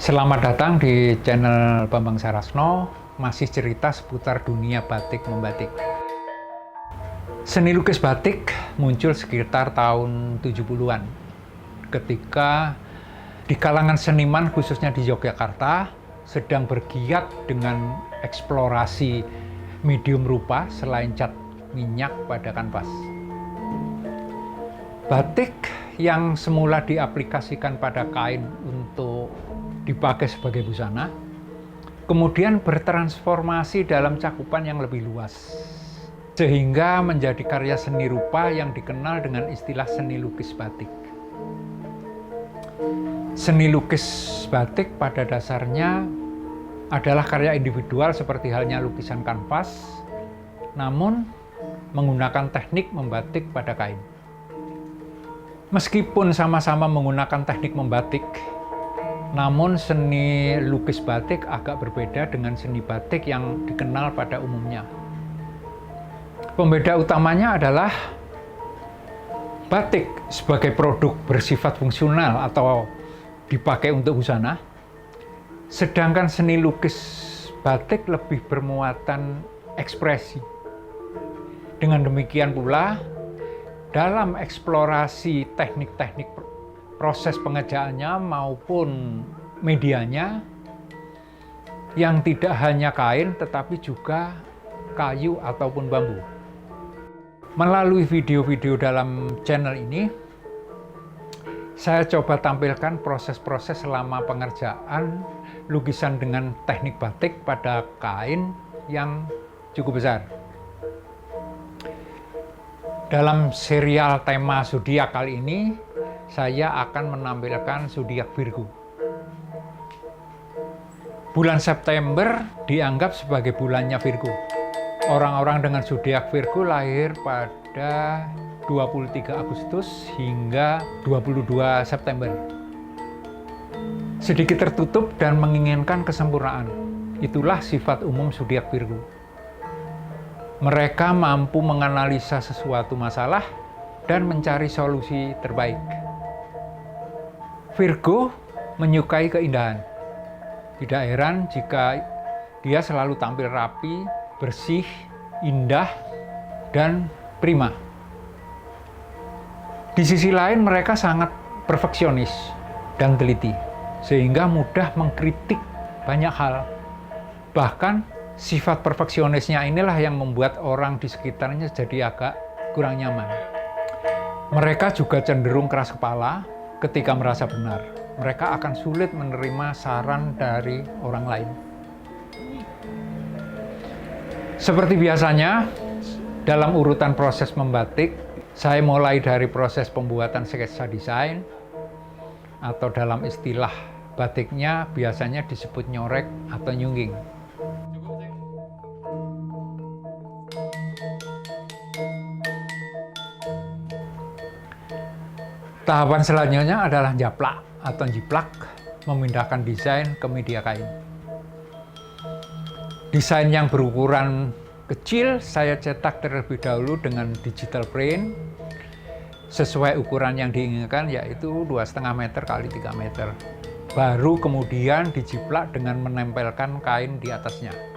Selamat datang di channel Bambang Sarasno, masih cerita seputar dunia batik membatik. Seni lukis batik muncul sekitar tahun 70-an ketika di kalangan seniman khususnya di Yogyakarta sedang bergiat dengan eksplorasi medium rupa selain cat minyak pada kanvas. Batik yang semula diaplikasikan pada kain untuk dipakai sebagai busana, kemudian bertransformasi dalam cakupan yang lebih luas, sehingga menjadi karya seni rupa yang dikenal dengan istilah seni lukis batik. Seni lukis batik pada dasarnya adalah karya individual seperti halnya lukisan kanvas, namun menggunakan teknik membatik pada kain. Meskipun sama-sama menggunakan teknik membatik, namun seni lukis batik agak berbeda dengan seni batik yang dikenal pada umumnya. Pembeda utamanya adalah batik sebagai produk bersifat fungsional atau dipakai untuk busana, sedangkan seni lukis batik lebih bermuatan ekspresi. Dengan demikian pula, dalam eksplorasi teknik-teknik proses pengerjaannya maupun medianya yang tidak hanya kain tetapi juga kayu ataupun bambu. Melalui video-video dalam channel ini, saya coba tampilkan proses-proses selama pengerjaan lukisan dengan teknik batik pada kain yang cukup besar. Dalam serial tema zodiak kali ini, saya akan menampilkan zodiak Virgo. Bulan September dianggap sebagai bulannya Virgo. Orang-orang dengan zodiak Virgo lahir pada 23 Agustus hingga 22 September. Sedikit tertutup dan menginginkan kesempurnaan. Itulah sifat umum zodiak Virgo. Mereka mampu menganalisa sesuatu masalah dan mencari solusi terbaik. Virgo menyukai keindahan. Tidak heran jika dia selalu tampil rapi, bersih, indah, dan prima. Di sisi lain mereka sangat perfeksionis dan teliti, sehingga mudah mengkritik banyak hal. Bahkan sifat perfeksionisnya inilah yang membuat orang di sekitarnya jadi agak kurang nyaman. Mereka juga cenderung keras kepala ketika merasa benar. Mereka akan sulit menerima saran dari orang lain. Seperti biasanya, dalam urutan proses membatik, saya mulai dari proses pembuatan sketsa desain, atau dalam istilah batiknya biasanya disebut nyorek atau nyungging. Tahapan selanjutnya adalah japlak atau jiplak, memindahkan desain ke media kain. Desain yang berukuran kecil saya cetak terlebih dahulu dengan digital print sesuai ukuran yang diinginkan, yaitu 2,5 meter x 3 meter. Baru kemudian dijiplak dengan menempelkan kain di atasnya.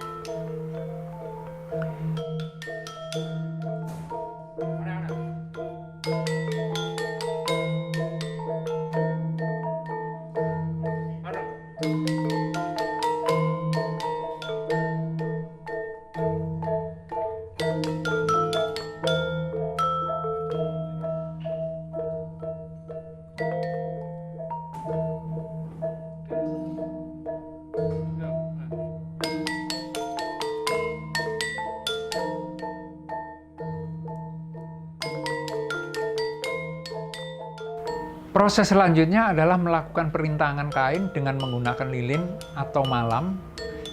Proses selanjutnya adalah melakukan perintangan kain dengan menggunakan lilin atau malam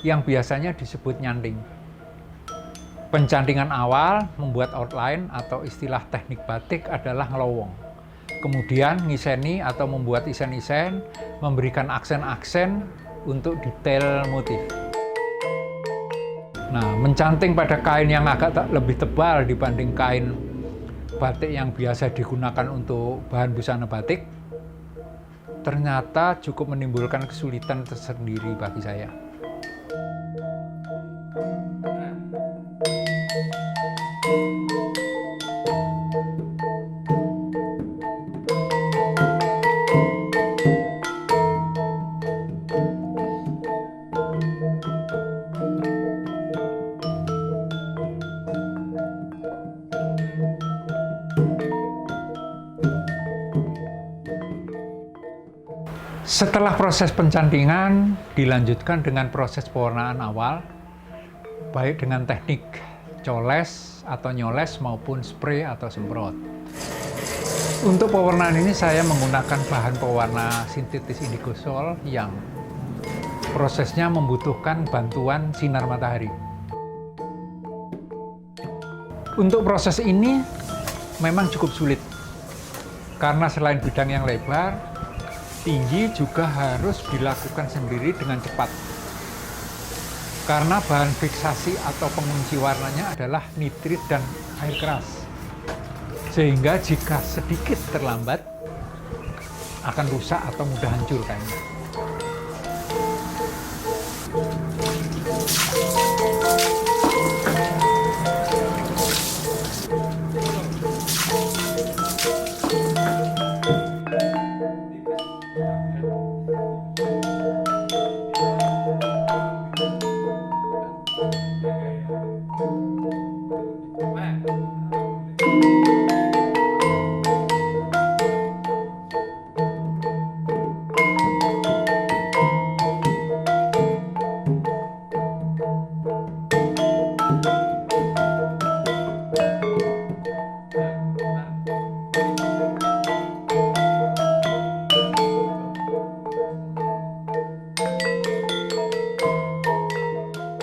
yang biasanya disebut nyanding. Pencantingan awal membuat outline atau istilah teknik batik adalah ngelowong. Kemudian ngiseni atau membuat isen-isen, memberikan aksen-aksen untuk detail motif. Nah, mencanting pada kain yang agak lebih tebal dibanding kain batik yang biasa digunakan untuk bahan busana batik, ternyata cukup menimbulkan kesulitan tersendiri bagi saya. Setelah proses pencantingan, dilanjutkan dengan proses pewarnaan awal, baik dengan teknik coles atau nyoles maupun spray atau semprot. Untuk pewarnaan ini saya menggunakan bahan pewarna sintetis indigosol yang prosesnya membutuhkan bantuan sinar matahari. Untuk proses ini memang cukup sulit, karena selain bidang yang lebar, tinggi juga harus dilakukan sendiri dengan cepat. Karena bahan fiksasi atau pengunci warnanya adalah nitrit dan air keras. Sehingga jika sedikit terlambat, akan rusak atau mudah hancur kainnya.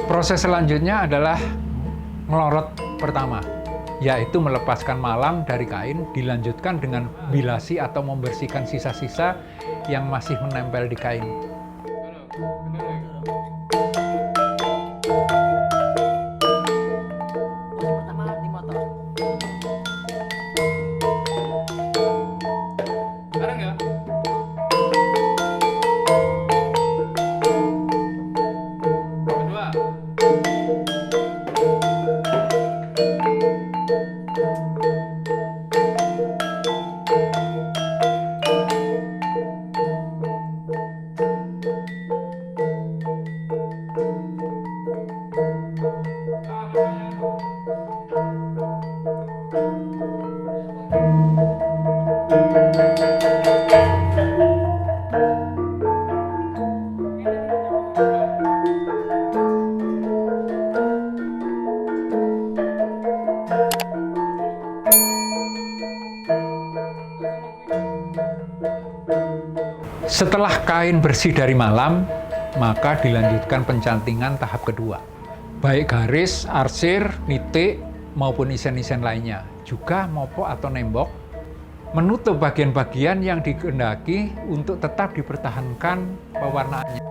Proses selanjutnya adalah melorot pertama, yaitu melepaskan malam dari kain, dilanjutkan dengan bilasi atau membersihkan sisa-sisa yang masih menempel di kain. Setelah kain bersih dari malam, maka dilanjutkan pencantingan tahap kedua. Baik garis, arsir, nitik, maupun isen-isen lainnya. Juga mopok atau nembok, menutup bagian-bagian yang dikehendaki untuk tetap dipertahankan pewarnaannya.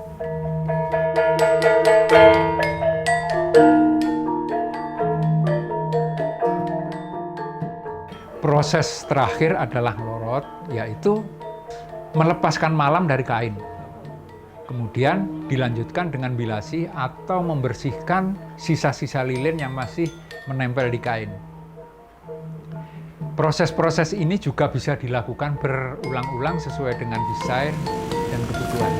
Proses terakhir adalah melorot, yaitu melepaskan malam dari kain. Kemudian dilanjutkan dengan bilasi atau membersihkan sisa-sisa lilin yang masih menempel di kain. Proses-proses ini juga bisa dilakukan berulang-ulang sesuai dengan desain dan kebutuhan.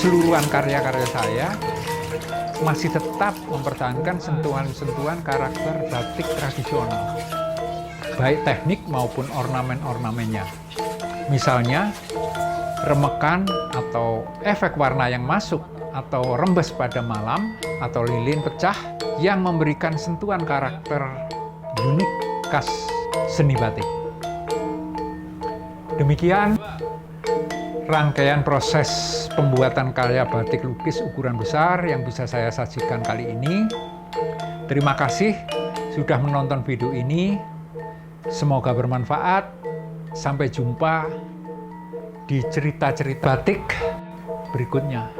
keseluruhan karya-karya saya masih tetap mempertahankan sentuhan-sentuhan karakter batik tradisional, baik teknik maupun ornamen-ornamennya. Misalnya, remekan atau efek warna yang masuk atau rembes pada malam atau lilin pecah yang memberikan sentuhan karakter unik khas seni batik. Demikian rangkaian proses pembuatan karya batik lukis ukuran besar yang bisa saya sajikan kali ini. Terima kasih sudah menonton video ini. Semoga bermanfaat. Sampai jumpa di cerita-cerita batik berikutnya.